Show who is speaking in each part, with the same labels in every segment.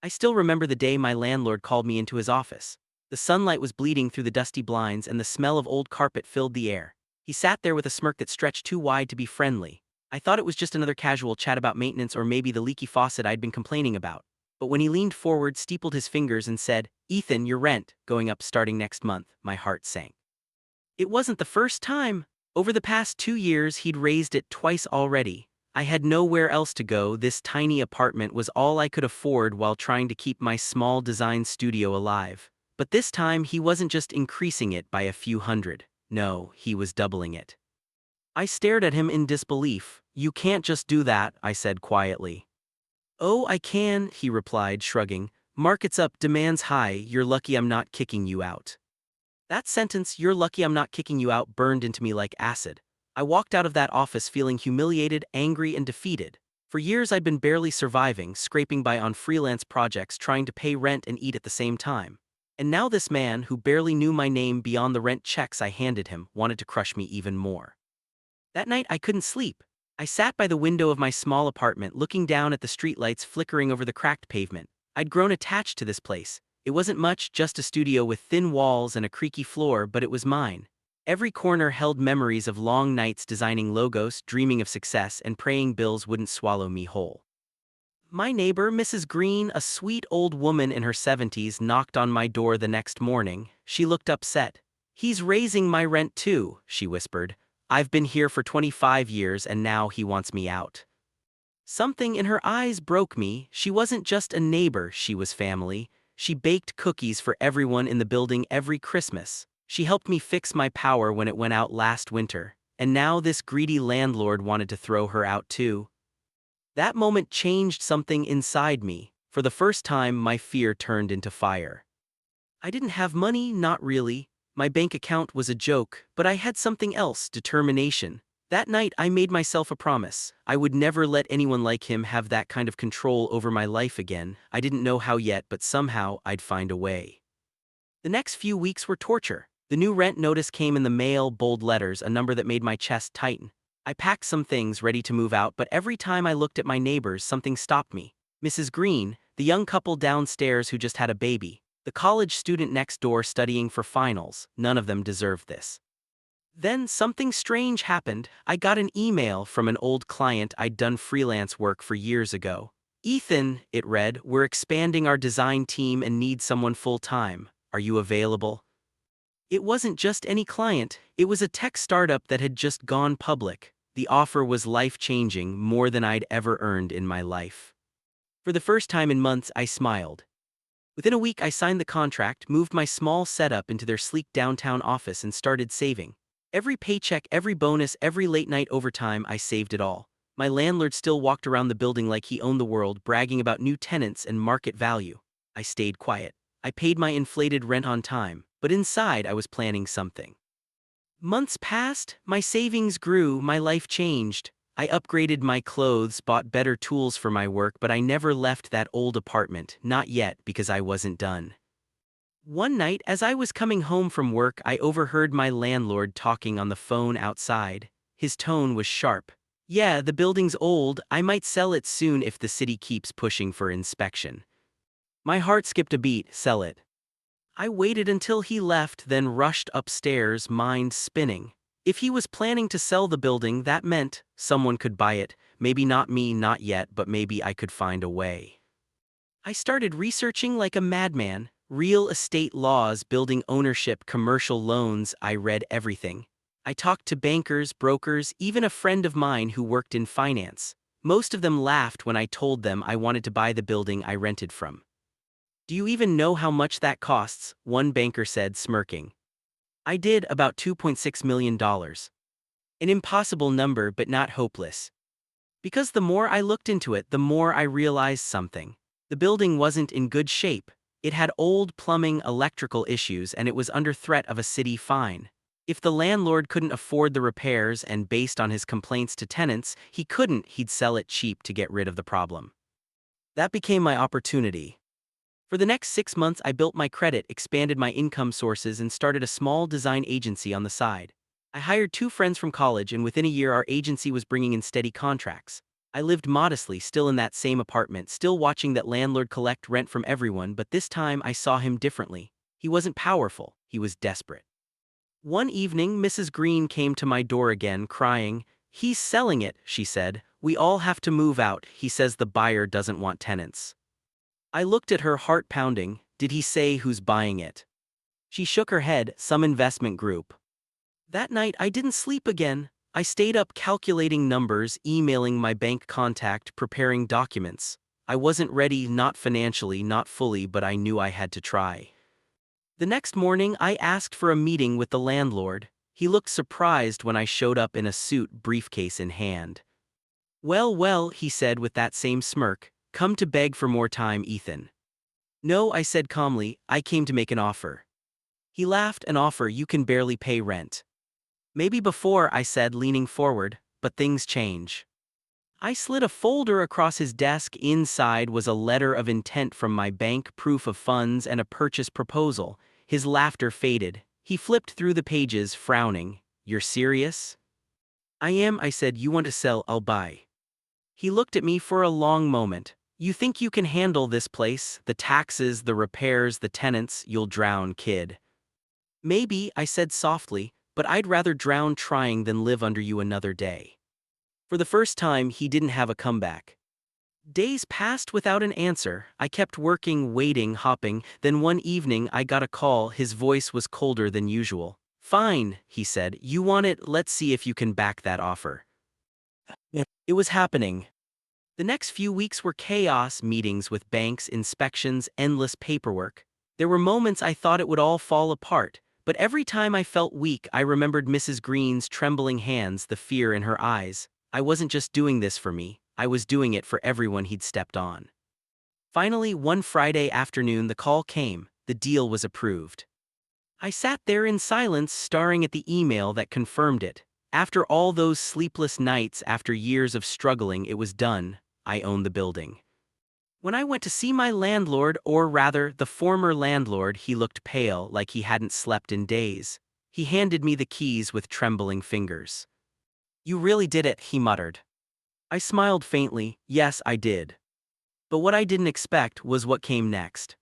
Speaker 1: I still remember the day my landlord called me into his office. The sunlight was bleeding through the dusty blinds and the smell of old carpet filled the air. He sat there with a smirk that stretched too wide to be friendly. I thought it was just another casual chat about maintenance or maybe the leaky faucet I'd been complaining about. But when he leaned forward, steepled his fingers and said, "Ethan, your rent, going up starting next month," my heart sank. It wasn't the first time. Over the past 2 years, he'd raised it twice already. I had nowhere else to go. This tiny apartment was all I could afford while trying to keep my small design studio alive. But this time, he wasn't just increasing it by a few hundred. No, he was doubling it. I stared at him in disbelief. "You can't just do that," I said quietly. "Oh, I can," he replied, shrugging. "Market's up, demand's high, you're lucky I'm not kicking you out." That sentence, "you're lucky I'm not kicking you out," burned into me like acid. I walked out of that office feeling humiliated, angry, and defeated. For years I'd been barely surviving, scraping by on freelance projects, trying to pay rent and eat at the same time. And now this man, who barely knew my name beyond the rent checks I handed him, wanted to crush me even more. That night I couldn't sleep. I sat by the window of my small apartment, looking down at the streetlights flickering over the cracked pavement. I'd grown attached to this place. It wasn't much, just a studio with thin walls and a creaky floor, but it was mine. Every corner held memories of long nights designing logos, dreaming of success, and praying bills wouldn't swallow me whole. My neighbor, Mrs. Green, a sweet old woman in her 70s, knocked on my door the next morning. She looked upset. "He's raising my rent too," she whispered. "I've been here for 25 years and now he wants me out." Something in her eyes broke me. She wasn't just a neighbor, she was family. She baked cookies for everyone in the building every Christmas. She helped me fix my power when it went out last winter. And now this greedy landlord wanted to throw her out too. That moment changed something inside me. For the first time, my fear turned into fire. I didn't have money, not really. My bank account was a joke, but I had something else, determination. That night, I made myself a promise. I would never let anyone like him have that kind of control over my life again. I didn't know how yet, but somehow I'd find a way. The next few weeks were torture. The new rent notice came in the mail, bold letters, a number that made my chest tighten. I packed some things, ready to move out, but every time I looked at my neighbors, something stopped me. Mrs. Green, the young couple downstairs who just had a baby, the college student next door studying for finals, none of them deserved this. Then something strange happened. I got an email from an old client I'd done freelance work for years ago. "Ethan," it read, "we're expanding our design team and need someone full-time. Are you available?" It wasn't just any client, it was a tech startup that had just gone public. The offer was life-changing, more than I'd ever earned in my life. For the first time in months, I smiled. Within a week, I signed the contract, moved my small setup into their sleek downtown office, and started saving. Every paycheck, every bonus, every late-night overtime, I saved it all. My landlord still walked around the building like he owned the world, bragging about new tenants and market value. I stayed quiet. I paid my inflated rent on time, but inside I was planning something. Months passed, my savings grew, my life changed. I upgraded my clothes, bought better tools for my work, but I never left that old apartment, not yet, because I wasn't done. One night, as I was coming home from work, I overheard my landlord talking on the phone outside. His tone was sharp. "Yeah, the building's old, I might sell it soon if the city keeps pushing for inspection." My heart skipped a beat. Sell it. I waited until he left, then rushed upstairs, mind spinning. If he was planning to sell the building, that meant someone could buy it. Maybe not me, not yet, but maybe I could find a way. I started researching like a madman. Real estate laws, building ownership, commercial loans. I read everything. I talked to bankers, brokers, even a friend of mine who worked in finance. Most of them laughed when I told them I wanted to buy the building I rented from. "Do you even know how much that costs?" one banker said, smirking. I did, about $2.6 million. An impossible number, but not hopeless. Because the more I looked into it, the more I realized something. The building wasn't in good shape. It had old plumbing, electrical issues, and it was under threat of a city fine. If the landlord couldn't afford the repairs, and based on his complaints to tenants, he'd sell it cheap to get rid of the problem. That became my opportunity. For the next 6 months, I built my credit, expanded my income sources, and started a small design agency on the side. I hired 2 friends from college, and within a year our agency was bringing in steady contracts. I lived modestly, still in that same apartment, still watching that landlord collect rent from everyone, but this time I saw him differently. He wasn't powerful, he was desperate. One evening, Mrs. Green came to my door again, crying. "He's selling it," she said. "We all have to move out. He says the buyer doesn't want tenants." I looked at her, heart pounding. "Did he say who's buying it?" She shook her head. "Some investment group." That night, I didn't sleep again. I stayed up calculating numbers, emailing my bank contact, preparing documents. I wasn't ready, not financially, not fully, but I knew I had to try. The next morning, I asked for a meeting with the landlord. He looked surprised when I showed up in a suit, briefcase in hand. "Well, well," he said with that same smirk, "come to beg for more time, Ethan." "No," I said calmly, "I came to make an offer." He laughed. "An offer? You can barely pay rent." "Maybe before," I said, leaning forward, "but things change." I slid a folder across his desk. Inside was a letter of intent from my bank, proof of funds, and a purchase proposal. His laughter faded. He flipped through the pages, frowning. "You're serious?" "I am," I said. "You want to sell, I'll buy." He looked at me for a long moment. "You think you can handle this place? The taxes, the repairs, the tenants? You'll drown, kid." "Maybe," I said softly, "but I'd rather drown trying than live under you another day." For the first time, he didn't have a comeback. Days passed without an answer. I kept working, waiting, hopping. Then one evening I got a call. His voice was colder than usual. "Fine," he said. "You want it? Let's see if you can back that offer." It was happening. The next few weeks were chaos: meetings with banks, inspections, endless paperwork. There were moments I thought it would all fall apart, but every time I felt weak, I remembered Mrs. Green's trembling hands, the fear in her eyes. I wasn't just doing this for me, I was doing it for everyone he'd stepped on. Finally, one Friday afternoon, the call came. The deal was approved. I sat there in silence, staring at the email that confirmed it. After all those sleepless nights, after years of struggling, it was done. I owned the building. When I went to see my landlord, or rather, the former landlord, he looked pale, like he hadn't slept in days. He handed me the keys with trembling fingers. "You really did it," he muttered. I smiled faintly. "Yes, I did." But what I didn't expect was what came next.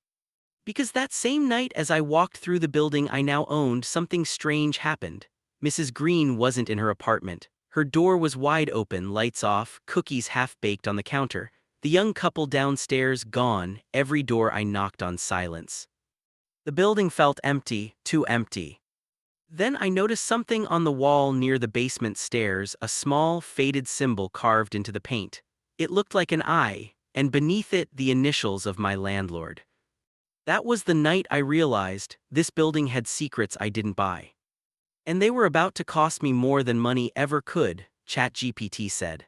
Speaker 1: Because that same night, as I walked through the building I now owned, something strange happened. Mrs. Green wasn't in her apartment. Her door was wide open, lights off, cookies half-baked on the counter. The young couple downstairs gone. Every door I knocked on, silence. The building felt empty, too empty. Then I noticed something on the wall near the basement stairs, a small, faded symbol carved into the paint. It looked like an eye, and beneath it, the initials of my landlord. That was the night I realized this building had secrets I didn't buy. And they were about to cost me more than money ever could, ChatGPT said.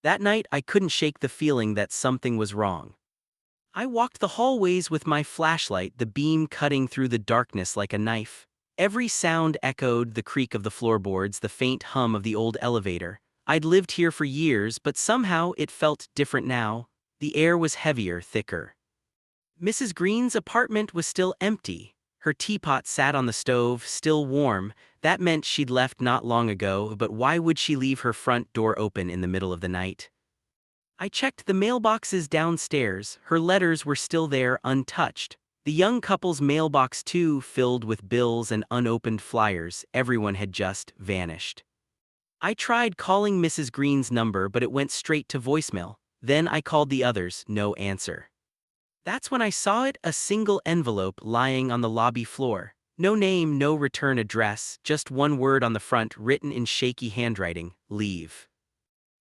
Speaker 1: That night I couldn't shake the feeling that something was wrong. I walked the hallways with my flashlight, the beam cutting through the darkness like a knife. Every sound echoed: the creak of the floorboards, the faint hum of the old elevator. I'd lived here for years, but somehow it felt different now. The air was heavier, thicker. Mrs. Green's apartment was still empty. Her teapot sat on the stove, still warm. That meant she'd left not long ago, but why would she leave her front door open in the middle of the night? I checked the mailboxes downstairs. Her letters were still there, untouched. The young couple's mailbox too, filled with bills and unopened flyers. Everyone had just vanished. I tried calling Mrs. Green's number, but it went straight to voicemail. Then I called the others, no answer. That's when I saw it, a single envelope lying on the lobby floor. No name, no return address, just one word on the front, written in shaky handwriting: leave.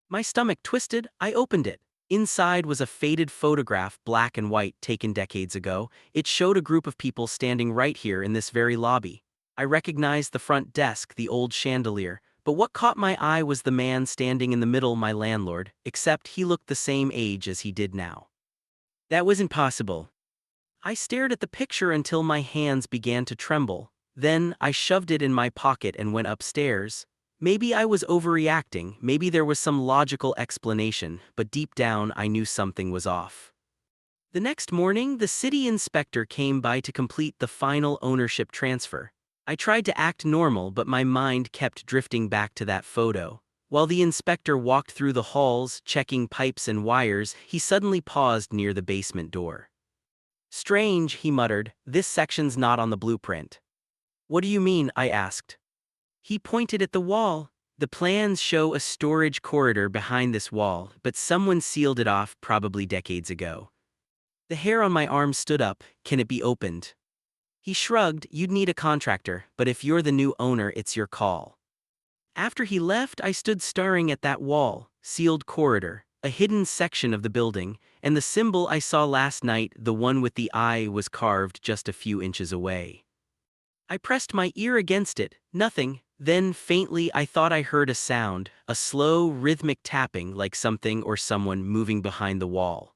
Speaker 1: My stomach twisted. I opened it. Inside was a faded photograph, black and white, taken decades ago. It showed a group of people standing right here in this very lobby. I recognized the front desk, the old chandelier, but what caught my eye was the man standing in the middle, my landlord, except he looked the same age as he did now. That was impossible. I stared at the picture until my hands began to tremble. Then I shoved it in my pocket and went upstairs. Maybe I was overreacting, maybe there was some logical explanation, but deep down I knew something was off. The next morning, the city inspector came by to complete the final ownership transfer. I tried to act normal, but my mind kept drifting back to that photo. While the inspector walked through the halls, checking pipes and wires, he suddenly paused near the basement door. "Strange," he muttered, "this section's not on the blueprint." "What do you mean?" I asked. He pointed at the wall. "The plans show a storage corridor behind this wall, but someone sealed it off probably decades ago." The hair on my arm stood up. "Can it be opened?" He shrugged. "You'd need a contractor, but if you're the new owner, it's your call." After he left, I stood staring at that wall, sealed corridor, a hidden section of the building, and the symbol I saw last night, the one with the eye, was carved just a few inches away. I pressed my ear against it. Nothing. Then, faintly, I thought I heard a sound, a slow, rhythmic tapping, like something or someone moving behind the wall.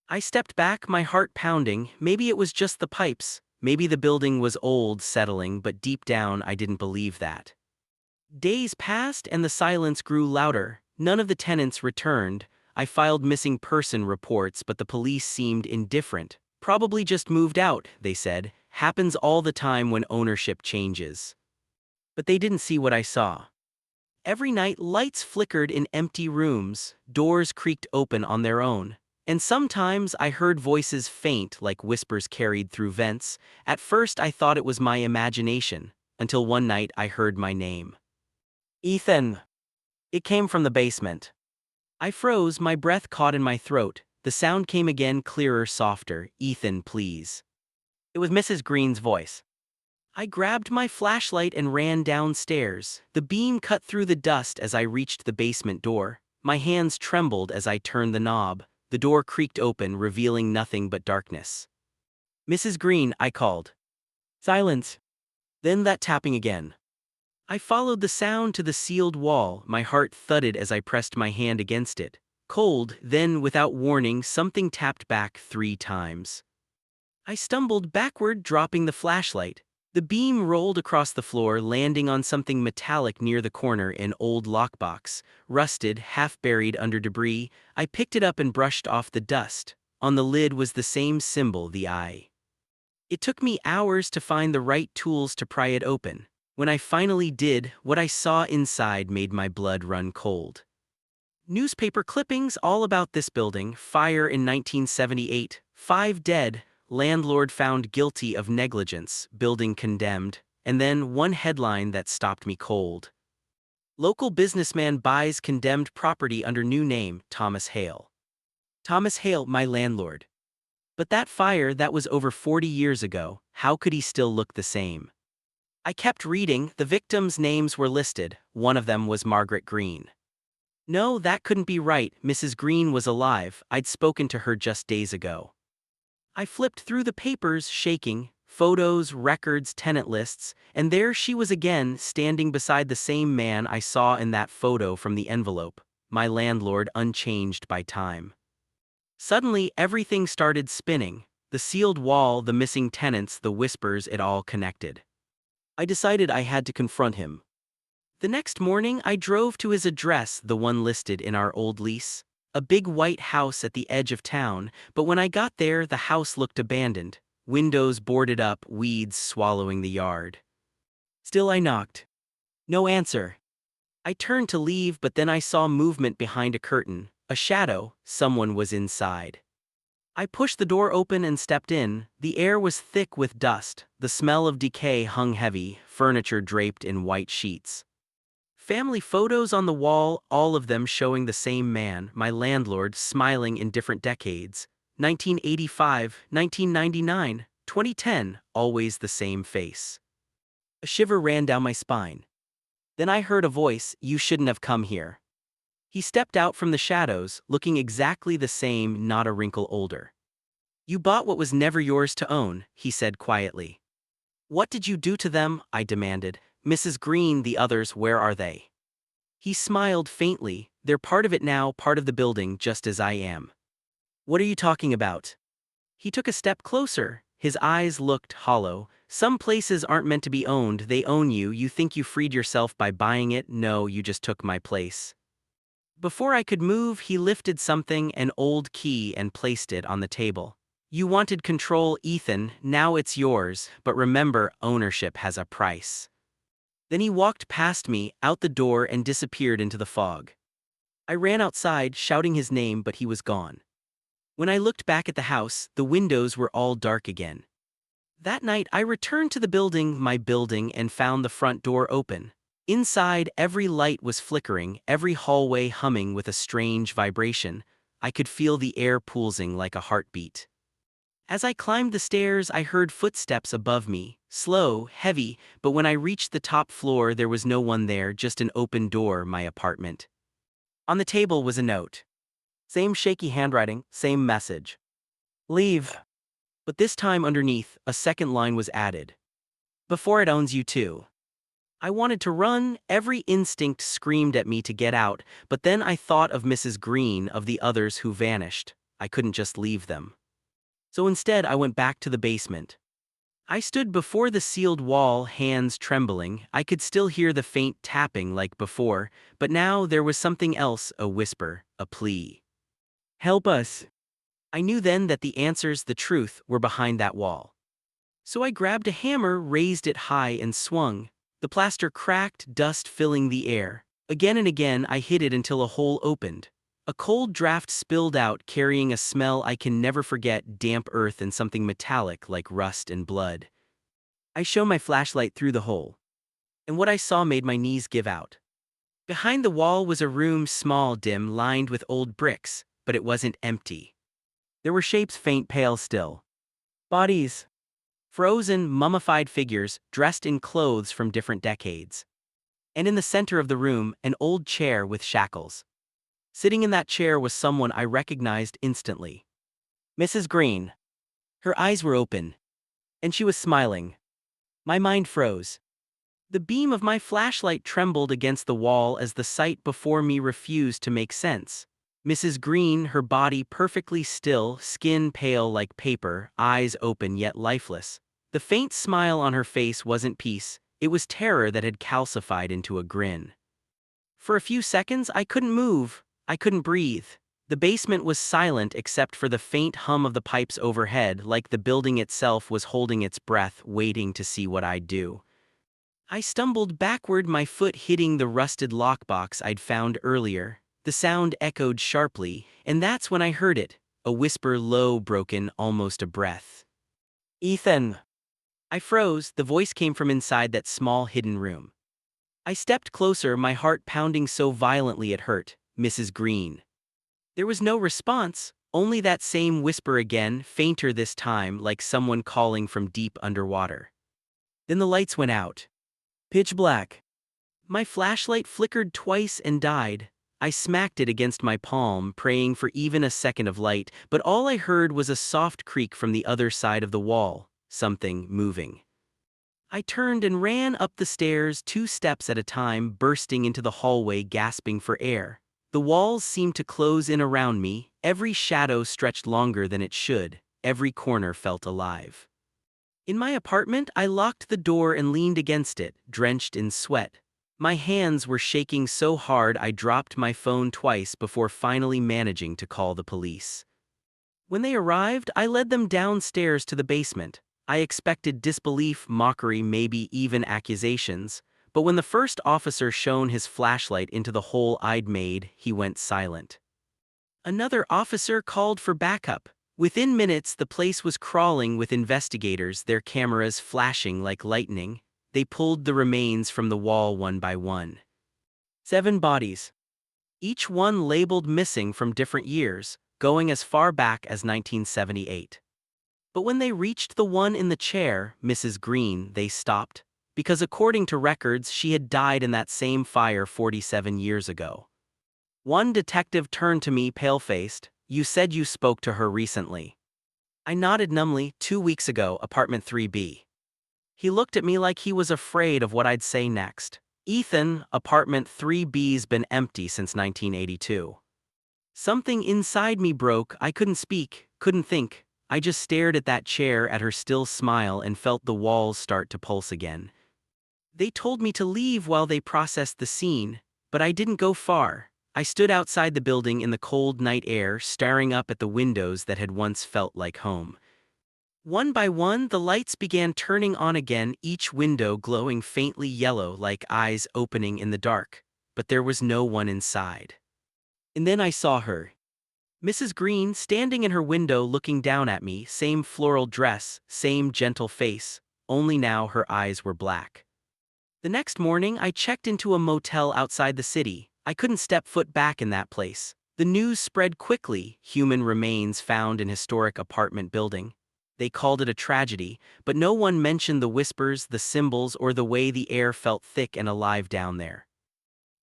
Speaker 1: I stepped back, my heart pounding. Maybe it was just the pipes. Maybe the building was old, settling, but deep down I didn't believe that. Days passed and the silence grew louder. None of the tenants returned. I filed missing person reports, but the police seemed indifferent. "Probably just moved out," they said. "Happens all the time when ownership changes." But they didn't see what I saw. Every night, lights flickered in empty rooms, doors creaked open on their own. And sometimes I heard voices faint, like whispers carried through vents. At first I thought it was my imagination, until one night I heard my name. "Ethan!" It came from the basement. I froze, my breath caught in my throat. The sound came again, clearer, softer. "Ethan, please." It was Mrs. Green's voice. I grabbed my flashlight and ran downstairs. The beam cut through the dust as I reached the basement door. My hands trembled as I turned the knob. The door creaked open, revealing nothing but darkness. "Mrs. Green," I called. Silence. Then that tapping again. I followed the sound to the sealed wall. My heart thudded as I pressed my hand against it. Cold, then, without warning, something tapped back 3 times. I stumbled backward, dropping the flashlight. The beam rolled across the floor, landing on something metallic near the corner, an old lockbox, rusted, half buried under debris. I picked it up and brushed off the dust. On the lid was the same symbol, the eye. It took me hours to find the right tools to pry it open. When I finally did, what I saw inside made my blood run cold. Newspaper clippings all about this building. Fire in 1978, 5 dead, landlord found guilty of negligence, building condemned, and then one headline that stopped me cold. Local businessman buys condemned property under new name, Thomas Hale. Thomas Hale, my landlord. But that fire, that was over 40 years ago. How could he still look the same? I kept reading. The victims' names were listed. One of them was Margaret Green. No, that couldn't be right. Mrs. Green was alive. I'd spoken to her just days ago. I flipped through the papers, shaking. Photos, records, tenant lists, and there she was again, standing beside the same man I saw in that photo from the envelope, my landlord, unchanged by time. Suddenly, everything started spinning. The sealed wall, the missing tenants, the whispers, it all connected. I decided I had to confront him. The next morning, I drove to his address, the one listed in our old lease. A big white house at the edge of town, but when I got there, the house looked abandoned. Windows boarded up, weeds swallowing the yard. Still, I knocked. No answer. I turned to leave, but then I saw movement behind a curtain, a shadow. Someone was inside. I pushed the door open and stepped in. The air was thick with dust. The smell of decay hung heavy, furniture draped in white sheets. Family photos on the wall, all of them showing the same man, my landlord, smiling in different decades. 1985, 1999, 2010, always the same face. A shiver ran down my spine. Then I heard a voice, "You shouldn't have come here." He stepped out from the shadows, looking exactly the same, not a wrinkle older. "You bought what was never yours to own," he said quietly. "What did you do to them?" I demanded. "Mrs. Green, the others, where are they?" He smiled faintly. "They're part of it now, part of the building, just as I am." "What are you talking about?" He took a step closer. His eyes looked hollow. "Some places aren't meant to be owned, they own you. You think you freed yourself by buying it? No, you just took my place." Before I could move, he lifted something, an old key, and placed it on the table. "You wanted control, Ethan, now it's yours, but remember, ownership has a price." Then he walked past me, out the door, and disappeared into the fog. I ran outside, shouting his name, but he was gone. When I looked back at the house, the windows were all dark again. That night, I returned to my building, and found the front door open. Inside, every light was flickering, every hallway humming with a strange vibration. I could feel the air pulsing like a heartbeat. As I climbed the stairs, I heard footsteps above me, slow, heavy, but when I reached the top floor, there was no one there, just an open door, my apartment. On the table was a note. Same shaky handwriting, same message. Leave. But this time underneath, a second line was added. Before it owns you too. I wanted to run, every instinct screamed at me to get out, but then I thought of Mrs. Green, of the others who vanished. I couldn't just leave them. So instead I went back to the basement. I stood before the sealed wall, hands trembling. I could still hear the faint tapping like before, but now there was something else, a whisper, a plea. Help us. I knew then that the answers, the truth, were behind that wall. So I grabbed a hammer, raised it high, and swung. The plaster cracked, dust filling the air. Again and again I hit it until a hole opened. A cold draft spilled out, carrying a smell I can never forget, damp earth and something metallic like rust and blood. I shone my flashlight through the hole, and what I saw made my knees give out. Behind the wall was a room, small, dim, lined with old bricks, but it wasn't empty. There were shapes, faint, pale still. Bodies. Frozen, mummified figures, dressed in clothes from different decades. And in the center of the room, an old chair with shackles. Sitting in that chair was someone I recognized instantly. Mrs. Green. Her eyes were open, and she was smiling. My mind froze. The beam of my flashlight trembled against the wall as the sight before me refused to make sense. Mrs. Green, her body perfectly still, skin pale like paper, eyes open yet lifeless. The faint smile on her face wasn't peace, it was terror that had calcified into a grin. For a few seconds I couldn't move, I couldn't breathe. The basement was silent except for the faint hum of the pipes overhead, like the building itself was holding its breath, waiting to see what I'd do. I stumbled backward, my foot hitting the rusted lockbox I'd found earlier. The sound echoed sharply, and that's when I heard it, a whisper, low, broken, almost a breath. Ethan! I froze, the voice came from inside that small hidden room. I stepped closer, my heart pounding so violently it hurt. Mrs. Green. There was no response, only that same whisper again, fainter this time, like someone calling from deep underwater. Then the lights went out. Pitch black. My flashlight flickered twice and died. I smacked it against my palm, praying for even a second of light, but all I heard was a soft creak from the other side of the wall, something moving. I turned and ran up the stairs, 2 steps at a time, bursting into the hallway, gasping for air. The walls seemed to close in around me, every shadow stretched longer than it should, every corner felt alive. In my apartment, I locked the door and leaned against it, drenched in sweat. My hands were shaking so hard I dropped my phone twice before finally managing to call the police. When they arrived, I led them downstairs to the basement. I expected disbelief, mockery, maybe even accusations, but when the first officer shone his flashlight into the hole I'd made, he went silent. Another officer called for backup. Within minutes, the place was crawling with investigators, their cameras flashing like lightning. They pulled the remains from the wall one by one. 7 bodies. Each one labeled missing from different years, going as far back as 1978. But when they reached the one in the chair, Mrs. Green, they stopped, because according to records, she had died in that same fire 47 years ago. One detective turned to me, pale-faced. You said you spoke to her recently. I nodded numbly. 2 weeks ago, apartment 3B. He looked at me like he was afraid of what I'd say next. Ethan, apartment 3B's been empty since 1982. Something inside me broke. I couldn't speak, couldn't think. I just stared at that chair, at her still smile, and felt the walls start to pulse again. They told me to leave while they processed the scene, but I didn't go far. I stood outside the building in the cold night air, staring up at the windows that had once felt like home. One by one, the lights began turning on again, each window glowing faintly yellow like eyes opening in the dark. But there was no one inside. And then I saw her. Mrs. Green standing in her window looking down at me, same floral dress, same gentle face, only now her eyes were black. The next morning, I checked into a motel outside the city. I couldn't step foot back in that place. The news spread quickly: human remains found in historic apartment building. They called it a tragedy, but no one mentioned the whispers, the symbols, or the way the air felt thick and alive down there.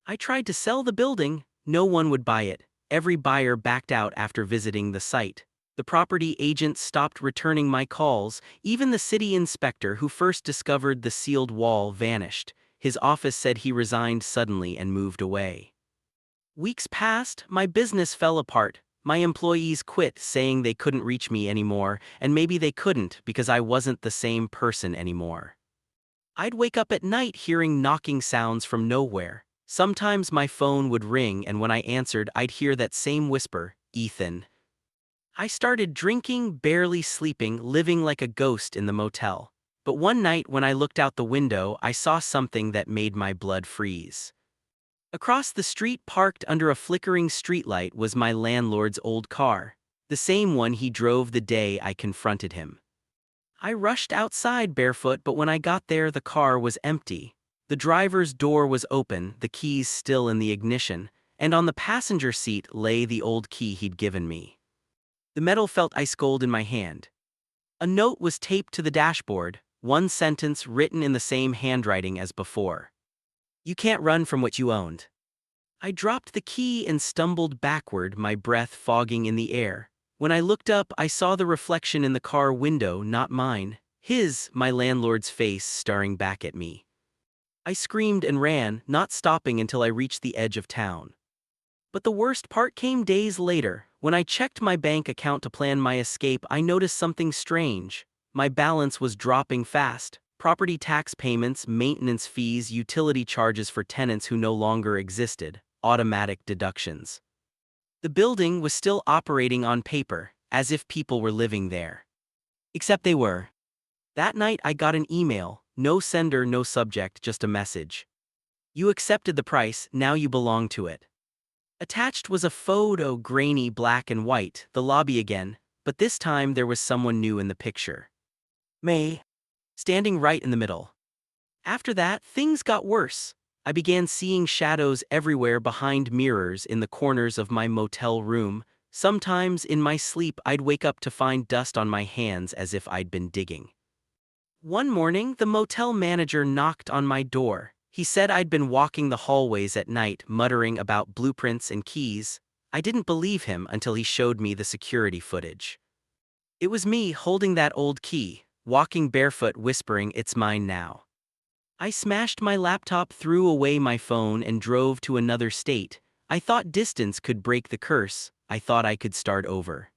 Speaker 1: I tried to sell the building. No one would buy it. Every buyer backed out after visiting the site. The property agent stopped returning my calls. Even the city inspector who first discovered the sealed wall vanished. His office said he resigned suddenly and moved away. Weeks passed, my business fell apart. My employees quit, saying they couldn't reach me anymore, and maybe they couldn't because I wasn't the same person anymore. I'd wake up at night hearing knocking sounds from nowhere. Sometimes my phone would ring, and when I answered, I'd hear that same whisper, "Ethan." I started drinking, barely sleeping, living like a ghost in the motel. But one night when I looked out the window, I saw something that made my blood freeze. Across the street, parked under a flickering streetlight, was my landlord's old car, the same one he drove the day I confronted him. I rushed outside barefoot, but when I got there, the car was empty. The driver's door was open, the keys still in the ignition, and on the passenger seat lay the old key he'd given me. The metal felt ice cold in my hand. A note was taped to the dashboard, one sentence written in the same handwriting as before. "You can't run from what you owned." I dropped the key and stumbled backward, my breath fogging in the air. When I looked up, I saw the reflection in the car window, not mine. His, my landlord's face staring back at me. I screamed and ran, not stopping until I reached the edge of town. But the worst part came days later. When I checked my bank account to plan my escape, I noticed something strange. My balance was dropping fast. Property tax payments, maintenance fees, utility charges for tenants who no longer existed, automatic deductions. The building was still operating on paper, as if people were living there. Except they were. That night I got an email, no sender, no subject, just a message. "You accepted the price, now you belong to it." Attached was a photo, grainy black and white, the lobby again, but this time there was someone new in the picture. May. Standing right in the middle. After that, things got worse. I began seeing shadows everywhere, behind mirrors, in the corners of my motel room. Sometimes in my sleep I'd wake up to find dust on my hands as if I'd been digging. One morning, the motel manager knocked on my door. He said I'd been walking the hallways at night, muttering about blueprints and keys. I didn't believe him until he showed me the security footage. It was me holding that old key, walking barefoot, whispering, "It's mine now." I smashed my laptop, threw away my phone, and drove to another state. I thought distance could break the curse. I thought I could start over.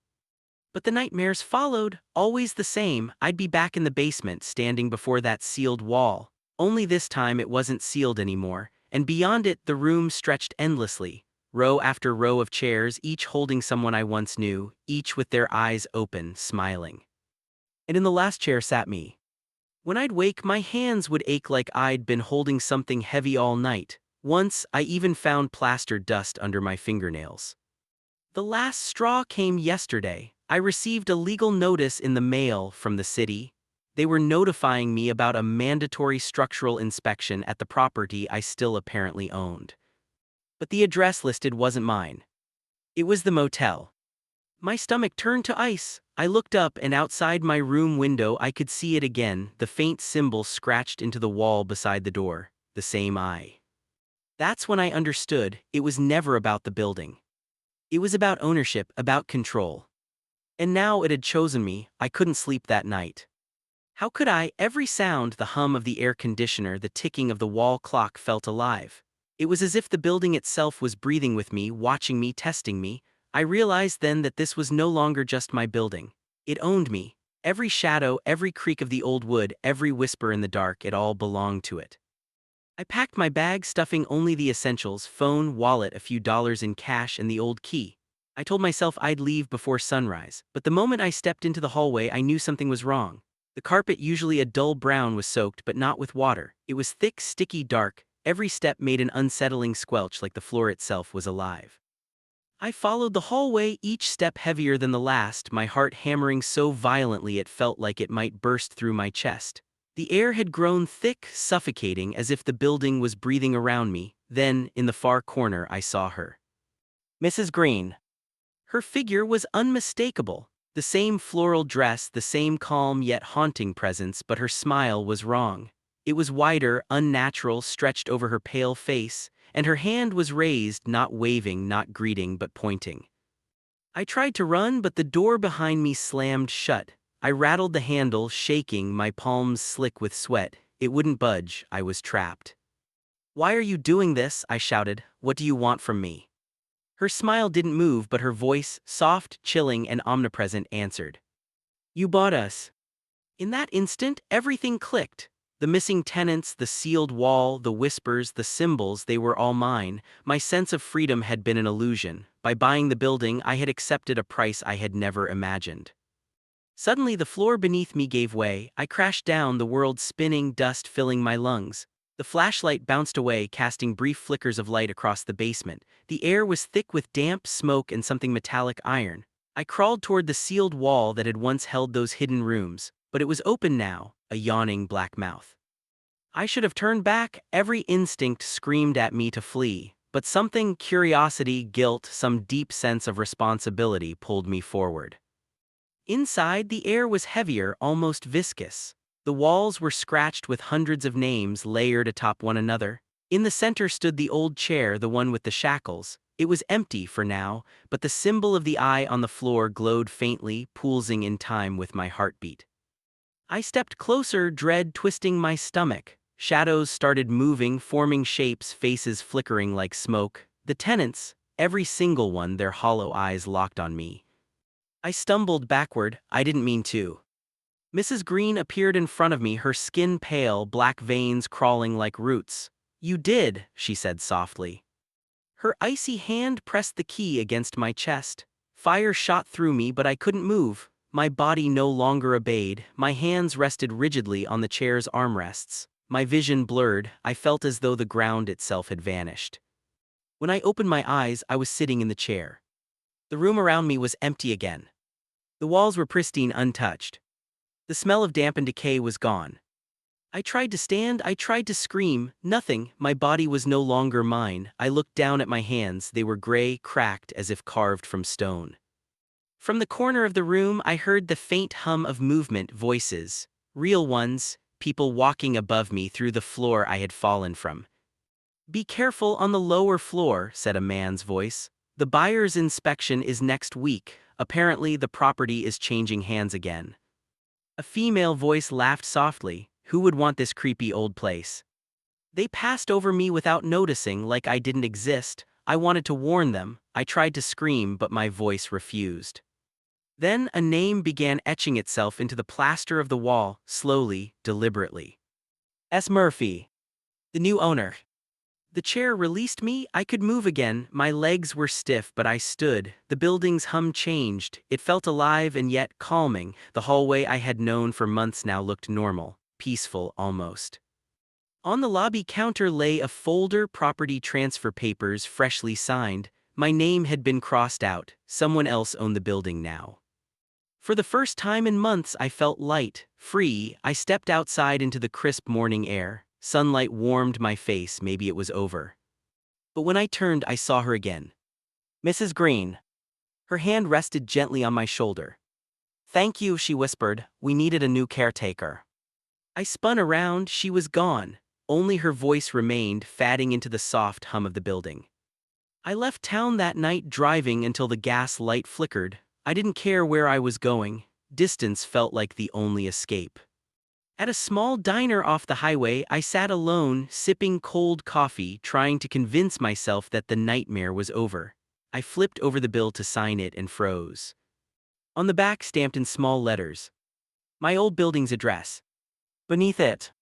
Speaker 1: But the nightmares followed, always the same. I'd be back in the basement, standing before that sealed wall. Only this time it wasn't sealed anymore, and beyond it the room stretched endlessly. Row after row of chairs, each holding someone I once knew, each with their eyes open, smiling. And in the last chair sat me. When I'd wake, my hands would ache like I'd been holding something heavy all night. Once, I even found plaster dust under my fingernails. The last straw came yesterday. I received a legal notice in the mail from the city. They were notifying me about a mandatory structural inspection at the property I still apparently owned. But the address listed wasn't mine. It was the motel. My stomach turned to ice. I looked up, and outside my room window I could see it again, the faint symbol scratched into the wall beside the door, the same eye. That's when I understood it was never about the building. It was about ownership, about control. And now it had chosen me. I couldn't sleep that night. How could I? Every sound, the hum of the air conditioner, the ticking of the wall clock, felt alive. It was as if the building itself was breathing with me, watching me, testing me. I realized then that this was no longer just my building. It owned me. Every shadow, every creak of the old wood, every whisper in the dark, it all belonged to it. I packed my bag, stuffing only the essentials: phone, wallet, a few dollars in cash, and the old key. I told myself I'd leave before sunrise, but the moment I stepped into the hallway, I knew something was wrong. The carpet, usually a dull brown, was soaked, but not with water. It was thick, sticky, dark. Every step made an unsettling squelch, like the floor itself was alive. I followed the hallway, each step heavier than the last, my heart hammering so violently it felt like it might burst through my chest. The air had grown thick, suffocating, as if the building was breathing around me. Then, in the far corner, I saw her. Mrs. Green. Her figure was unmistakable. The same floral dress, the same calm yet haunting presence, but her smile was wrong. It was wider, unnatural, stretched over her pale face, and her hand was raised, not waving, not greeting, but pointing. I tried to run, but the door behind me slammed shut. I rattled the handle, shaking, my palms slick with sweat. It wouldn't budge. I was trapped. "Why are you doing this?" I shouted. "What do you want from me?" Her smile didn't move, but her voice, soft, chilling, and omnipresent, answered. "You bought us." In that instant, everything clicked. The missing tenants, the sealed wall, the whispers, the symbols, they were all mine. My sense of freedom had been an illusion. By buying the building, I had accepted a price I had never imagined. Suddenly, the floor beneath me gave way. I crashed down, the world spinning, dust filling my lungs. The flashlight bounced away, casting brief flickers of light across the basement. The air was thick with damp, smoke, and something metallic iron. I crawled toward the sealed wall that had once held those hidden rooms, but it was open now, a yawning black mouth. I should have turned back. Every instinct screamed at me to flee, but something, curiosity, guilt, some deep sense of responsibility, pulled me forward. Inside, the air was heavier, almost viscous. The walls were scratched with hundreds of names layered atop one another. In the center stood the old chair, the one with the shackles. It was empty for now, but the symbol of the eye on the floor glowed faintly, pulsing in time with my heartbeat. I stepped closer, dread twisting my stomach. Shadows started moving, forming shapes, faces flickering like smoke. The tenants, every single one, their hollow eyes locked on me. I stumbled backward. I didn't mean to. Mrs. Green appeared in front of me, her skin pale, black veins crawling like roots. "You did," she said softly. Her icy hand pressed the key against my chest. Fire shot through me, but I couldn't move. My body no longer obeyed. My hands rested rigidly on the chair's armrests. My vision blurred. I felt as though the ground itself had vanished. When I opened my eyes, I was sitting in the chair. The room around me was empty again. The walls were pristine, untouched. The smell of damp and decay was gone. I tried to stand, I tried to scream. Nothing. My body was no longer mine. I looked down at my hands. They were gray, cracked, as if carved from stone. From the corner of the room, I heard the faint hum of movement, voices. Real ones, people walking above me through the floor I had fallen from. "Be careful on the lower floor," said a man's voice. "The buyer's inspection is next week. Apparently, the property is changing hands again." A female voice laughed softly. "Who would want this creepy old place?" They passed over me without noticing, like I didn't exist. I wanted to warn them. I tried to scream, but my voice refused. Then a name began etching itself into the plaster of the wall, slowly, deliberately. S. Murphy. The new owner. The chair released me. I could move again. My legs were stiff, but I stood. The building's hum changed. It felt alive and yet calming. The hallway I had known for months now looked normal, peaceful almost. On the lobby counter lay a folder, property transfer papers, freshly signed. My name had been crossed out. Someone else owned the building now. For the first time in months, I felt light, free. I stepped outside into the crisp morning air. Sunlight warmed my face. Maybe it was over. But when I turned, I saw her again. Mrs. Green. Her hand rested gently on my shoulder. "Thank you," she whispered. "We needed a new caretaker." I spun around. She was gone. Only her voice remained, fading into the soft hum of the building. I left town that night, driving until the gas light flickered. I didn't care where I was going. Distance felt like the only escape. At a small diner off the highway, I sat alone, sipping cold coffee, trying to convince myself that the nightmare was over. I flipped over the bill to sign it and froze. On the back, stamped in small letters, my old building's address. Beneath it,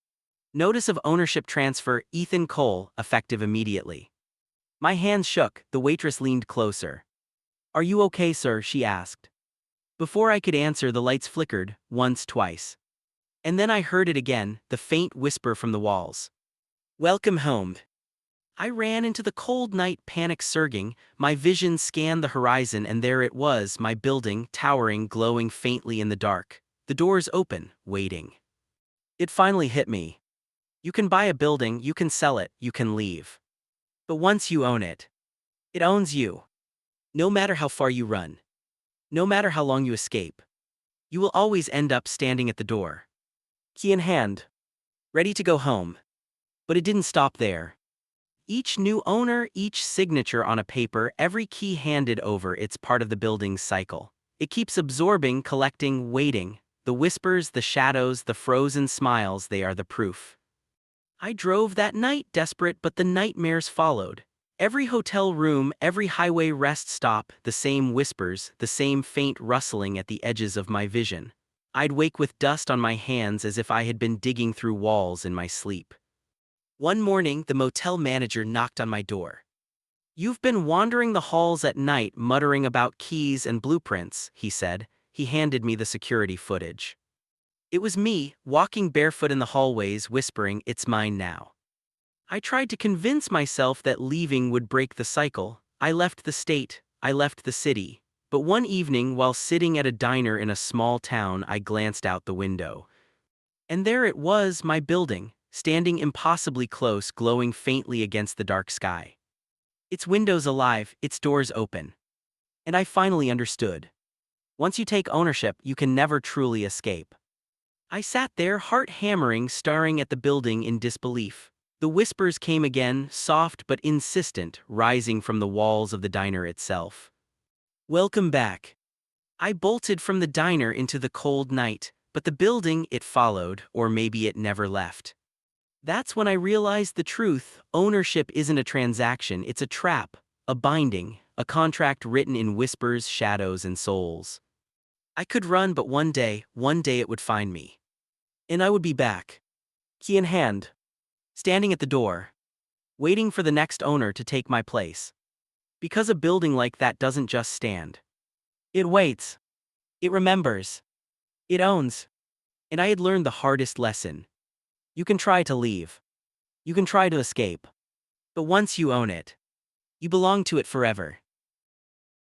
Speaker 1: notice of ownership transfer, Ethan Cole, effective immediately. My hands shook. The waitress leaned closer. "Are you okay, sir?" she asked. Before I could answer, the lights flickered, once, twice. And then I heard it again, the faint whisper from the walls. "Welcome home." I ran into the cold night, panic surging. My vision scanned the horizon, and there it was, my building, towering, glowing faintly in the dark. The doors open, waiting. It finally hit me. You can buy a building, you can sell it, you can leave. But once you own it, it owns you. No matter how far you run, no matter how long you escape, you will always end up standing at the door, key in hand, ready to go home. But it didn't stop there. Each new owner, each signature on a paper, every key handed over, it's part of the building's cycle. It keeps absorbing, collecting, waiting. The whispers, the shadows, the frozen smiles, they are the proof. I drove that night, desperate, but the nightmares followed. Every hotel room, every highway rest stop, the same whispers, the same faint rustling at the edges of my vision. I'd wake with dust on my hands as if I had been digging through walls in my sleep. One morning, the motel manager knocked on my door. "You've been wandering the halls at night, muttering about keys and blueprints," he said. He handed me the security footage. It was me, walking barefoot in the hallways, whispering, "It's mine now." I tried to convince myself that leaving would break the cycle. I left the state, I left the city. But one evening, while sitting at a diner in a small town, I glanced out the window. And there it was, my building, standing impossibly close, glowing faintly against the dark sky. Its windows alive, its doors open. And I finally understood. Once you take ownership, you can never truly escape. I sat there, heart hammering, staring at the building in disbelief. The whispers came again, soft but insistent, rising from the walls of the diner itself. "Welcome back." I bolted from the diner into the cold night, but the building, it followed, or maybe it never left. That's when I realized the truth. Ownership isn't a transaction, it's a trap, a binding, a contract written in whispers, shadows, and souls. I could run, but one day it would find me. And I would be back, key in hand, standing at the door, waiting for the next owner to take my place. Because a building like that doesn't just stand. It waits. It remembers. It owns. And I had learned the hardest lesson. You can try to leave. You can try to escape. But once you own it, you belong to it forever.